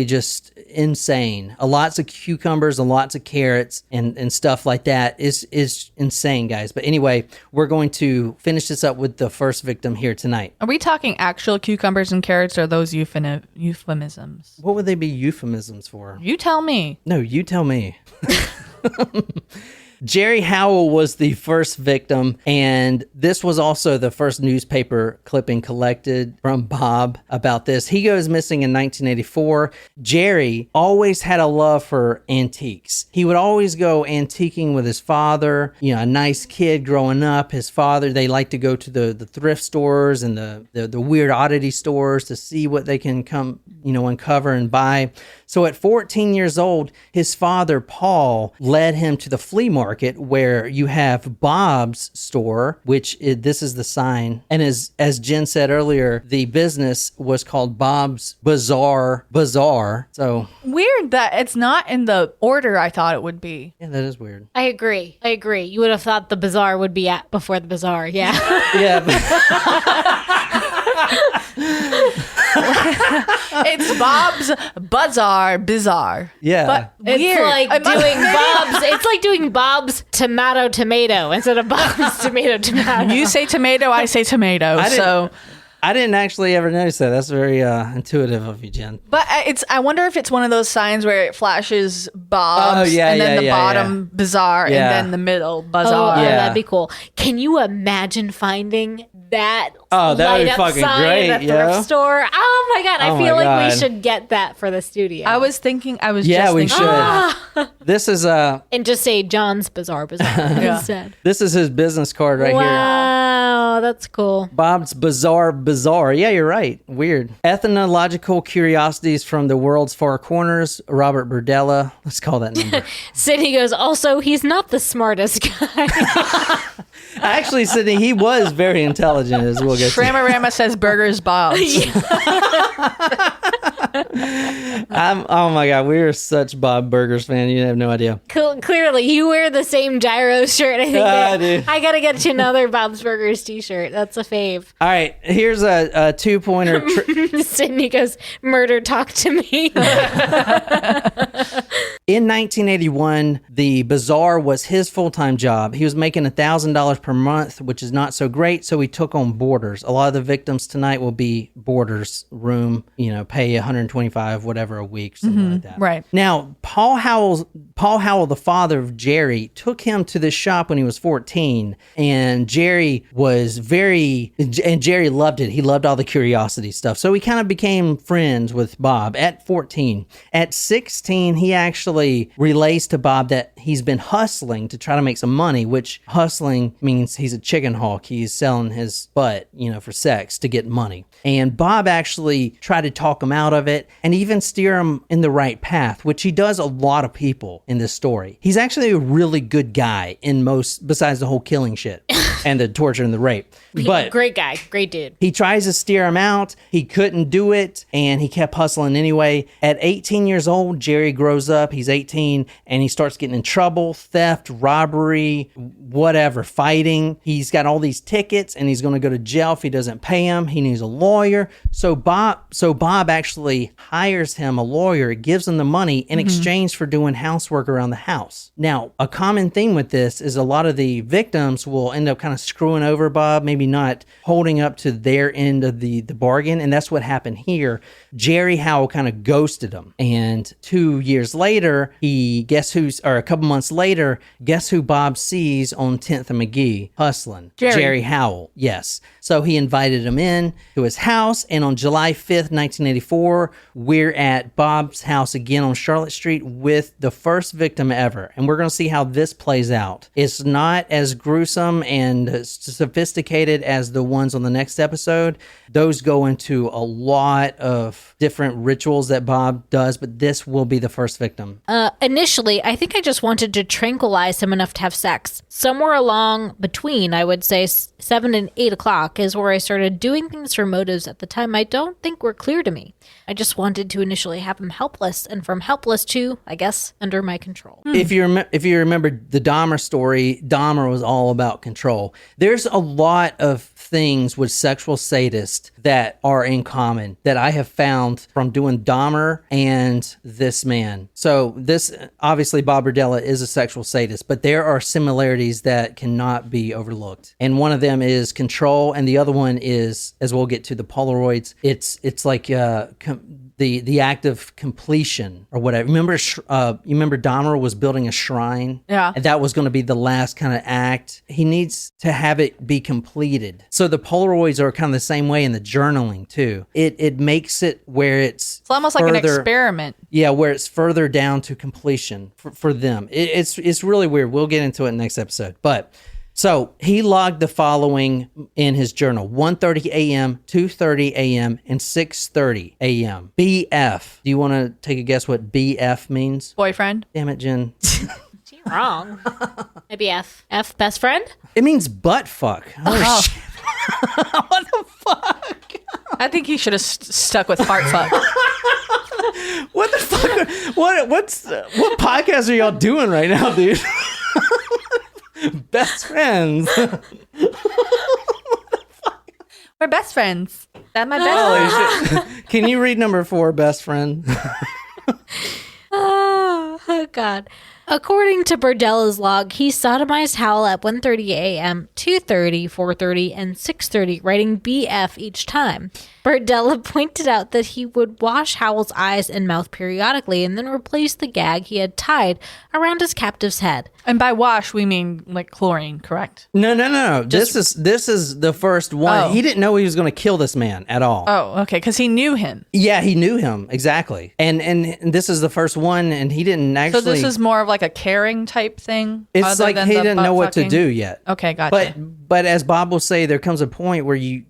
just insane. Lots of cucumbers and lots of carrots and stuff like that is insane, guys. But anyway, we're going to finish this up with the first victim here tonight. Are we talking actual cucumbers and carrots, or are those euphemisms? What would they be euphemisms for? You tell me. No, you tell me. Jerry Howell was the first victim, and this was also the first newspaper clipping collected from Bob about this. He goes missing in 1984. Jerry always had a love for antiques. He would always go antiquing with his father, a nice kid growing up. His father, they like to go to the thrift stores and the weird oddity stores to see what they can come, uncover and buy. So at 14 years old, his father, Paul, led him to the flea market where you have Bob's store, this is the sign. And as Jen said earlier, the business was called Bob's Bazaar. So Weird that it's not in the order I thought it would be. yeah, that is weird. I agree. You would have thought the bazaar would be at before the bazaar. Yeah. Yeah, but It's Bob's Bizarre. yeah. But It's weird. like doing Bob's tomato instead of Bob's tomato. You say tomato, I say tomato. I didn't actually ever notice that. That's very intuitive of you, Jen. But I wonder if it's one of those signs where it flashes Bob's, Oh, yeah, and then yeah, the yeah, bottom Bizarre, Yeah. and then the middle Oh, Bazaar. Yeah. that'd be cool. Can you imagine finding that? Oh, that would be light-up fucking sign great, at the yo. thrift store. Oh my god! Oh I feel my like we God. should get that for the studio. I was thinking, Yeah, just we thinking, should. This is and just say John's Bazaar instead. this is his business card right here. Wow, that's cool. Bob's Bazaar. Yeah, you're right. Weird. Ethnological curiosities from the world's far corners. Robert Berdella. Let's call that number. Sydney goes, also, he's not the smartest guy. Actually, Sydney, he was very intelligent, as we'll get to. Shramarama says Burgers Bob's. Oh my God, we are such Bob Burgers fan. You have no idea. Clearly, you wear the same gyro shirt. I think I do. I gotta get you another Bob's Burgers t-shirt. That's a fave. All right, here's a two-pointer. Sydney goes, murder, talk to me. In 1981, the bazaar was his full-time job. He was making $1,000 per month, which is not so great, so he took on boarders. A lot of the victims tonight will be boarders, room, pay $125, whatever a week, something like that. right. Now, Paul Howell, the father of Jerry, took him to this shop when he was 14, and Jerry loved it. He loved all the curiosity stuff. So he kind of became friends with Bob at 14. At 16, he actually relays to Bob that he's been hustling to try to make some money, which hustling means he's a chicken hawk. He's selling his butt, for sex to get money. And Bob actually tried to talk him out of it and even steer him in the right path, which he does a lot of people in this story. He's actually a really good guy besides the whole killing shit. and the torture and the rape. But Great guy. Great dude. he tries to steer him out. He couldn't do it, and he kept hustling anyway. At 18 years old, Jerry grows up. He's 18, and he starts getting in trouble, theft, robbery, whatever, fighting. He's got all these tickets, and he's going to go to jail if he doesn't pay him. He needs a lawyer. So Bob actually hires him a lawyer, gives him the money in exchange for doing housework around the house. Now, a common theme with this is a lot of the victims will end up kind of screwing over Bob, maybe not holding up to their end of the bargain. And that's what happened here. Jerry Howell kind of ghosted him. And 2 years later, a couple months later, guess who Bob sees on 10th and McGee hustling? Jerry Howell. Yes. So he invited him in to his house. And on July 5th, 1984, we're at Bob's house again on Charlotte Street with the first victim ever. And we're going to see how this plays out. It's not as gruesome and sophisticated as the ones on the next episode. Those go into a lot of different rituals that Bob does, but this will be the first victim. Initially, I think I just wanted to tranquilize him enough to have sex. Somewhere along between, I would say 7 and 8 o'clock is where I started doing things for motives at the time I don't think were clear to me. I just wanted to initially have him helpless, and from helpless to, I guess, under my control. If you remember the Dahmer story, Dahmer was all about control. There's a lot of things with sexual sadists that are in common that I have found from doing Dahmer and this man. So this, obviously Bob Berdella is a sexual sadist, but there are similarities that cannot be overlooked. And one of them is control, and the other one is, as we'll get to, the polaroids. It's like the act of completion or whatever. You remember Dahmer was building a shrine? Yeah. And that was going to be the last kind of act. He needs to have it be completed. So the polaroids are kind of the same way in the journaling too. It makes it where it's almost like an experiment. Yeah, where it's further down to completion for them. It's really weird. We'll get into it next episode. But so he logged the following in his journal: 1:30 a.m., 2:30 a.m., and 6:30 a.m. BF. Do you want to take a guess what BF means? Boyfriend. Damn it, Jen. You're wrong. Maybe F. F, best friend? It means butt fuck. Oh, shit. What the fuck? I think he should have stuck with fart fuck. What the fuck? What podcast are y'all doing right now, dude? Best friends. We're best friends. That's my best friend. Holy shit. Can you read number 4, best friend? Oh, God. According to Berdella's log, he sodomized Howell at 1:30 a.m., 2:30, 4:30, and 6:30, writing BF each time. Berdella pointed out that he would wash Howell's eyes and mouth periodically and then replace the gag he had tied around his captive's head. And by wash, we mean like chlorine, correct? No. This is the first one. Oh. He didn't know he was going to kill this man at all. Oh, okay, because he knew him. Yeah, he knew him, exactly. And this is the first one, and he didn't actually... So this is more of like a caring type thing? It's other like than he the didn't know what to butt-fucking? do yet. Okay, gotcha. But as Bob will say, there comes a point where you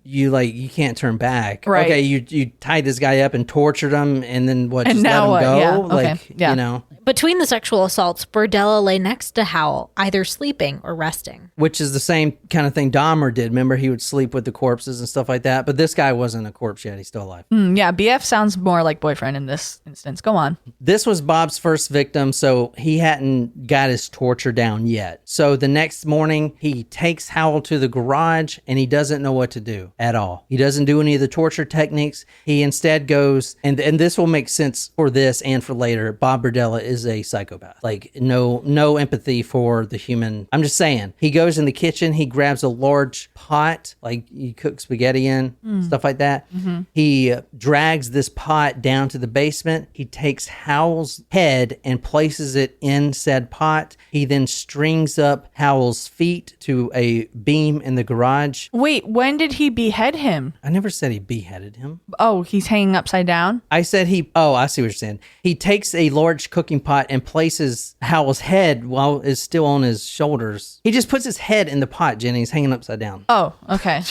can't turn back. Right. Okay, you tied this guy up and tortured him, and then what? And Just now let him what? go? Yeah, okay, Like, yeah. you know. Between the sexual assaults, Berdella lay next to Howell, either sleeping or resting. Which is the same kind of thing Dahmer did. Remember, he would sleep with the corpses and stuff like that. But this guy wasn't a corpse yet. He's still alive. Yeah, BF sounds more like boyfriend in this instance. Go on. This was Bob's first victim, so he hadn't got his torture down yet. So the next morning, he takes Howell to the garage, and he doesn't know what to do at all. He doesn't do any of the torture techniques. He instead goes, and this will make sense for this and for later, Bob Berdella is a psychopath. Like, no empathy for the human. I'm just saying. He goes in the kitchen, he grabs a large pot, like you cook spaghetti in, stuff like that. Mm-hmm. He drags this pot down to the basement. He takes Howell's head and places it in said pot. He then strings up Howell's feet to a beam in the garage. Wait, when did he behead him? I never said he beheaded him. Oh, he's hanging upside down? I said I see what you're saying. He takes a large cooking pot and places Howell's head while it's still on his shoulders. He just puts his head in the pot, Jenny. He's hanging upside down. Oh, okay.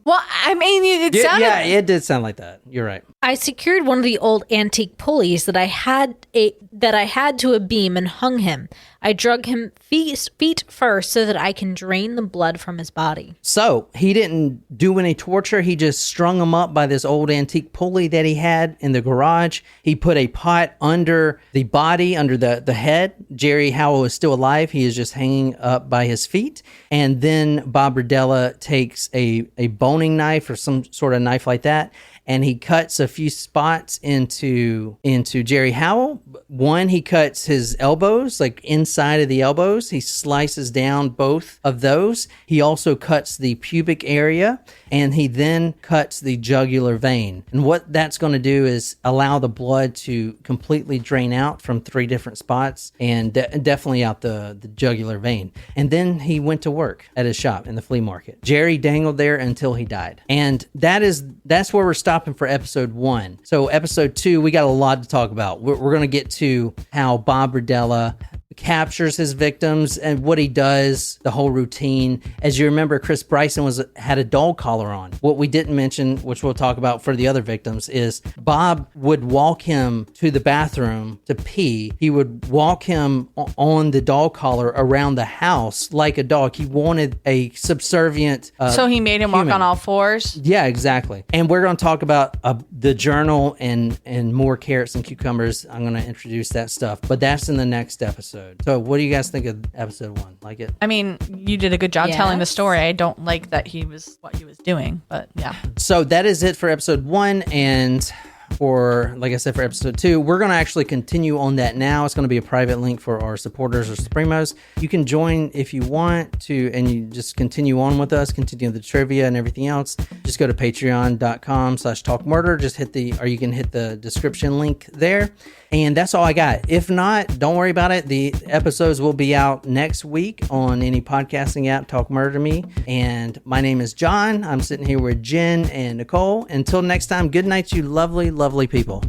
Well, I mean, it sounded. Yeah, it did sound like that. You're right. I secured one of the old antique pulleys that I had to a beam and hung him. I drug him feet first so that I can drain the blood from his body. So he didn't do any torture. He just strung him up by this old antique pulley that he had in the garage. He put a pot under the body, under the head. Jerry Howell is still alive. He is just hanging up by his feet. And then Bob Berdella takes a boning knife or some sort of knife like that, and he cuts a few spots into Jerry Howell. One, he cuts his elbows, like inside of the elbows. He slices down both of those. He also cuts the pubic area, and he then cuts the jugular vein. And what that's going to do is allow the blood to completely drain out from 3 different spots, and definitely out the jugular vein. And then he went to work at his shop in the flea market. Jerry dangled there until he died. And that's where we're stopping for episode 1. So episode 2, we got a lot to talk about. We're going to get to how Bob Berdella captures his victims and what he does, the whole routine. As you remember, Chris Bryson had a dog collar on. What we didn't mention, which we'll talk about for the other victims, is Bob would walk him to the bathroom to pee. He would walk him on the dog collar around the house like a dog. He wanted a subservient So he made him human. walk on all fours? Yeah, exactly. And we're going to talk about the journal and more carrots and cucumbers. I'm going to introduce that stuff, but that's in the next episode. So what do you guys think of episode 1? Like it? I mean, you did a good job telling the Yes. story. I don't like that what he was doing, but yeah. So that is it for episode 1. And for, like I said, for episode 2, we're going to actually continue on that now. It's going to be a private link for our supporters or Supremos. You can join if you want to, and you just continue on with us, continue the trivia and everything else. Just go to patreon.com/talkmurder. You can hit the description link there. And that's all I got. If not, don't worry about it. The episodes will be out next week on any podcasting app. Talk Murder to Me. And my name is John. I'm sitting here with Jen and Nicole. Until next time, good night, you lovely, lovely people.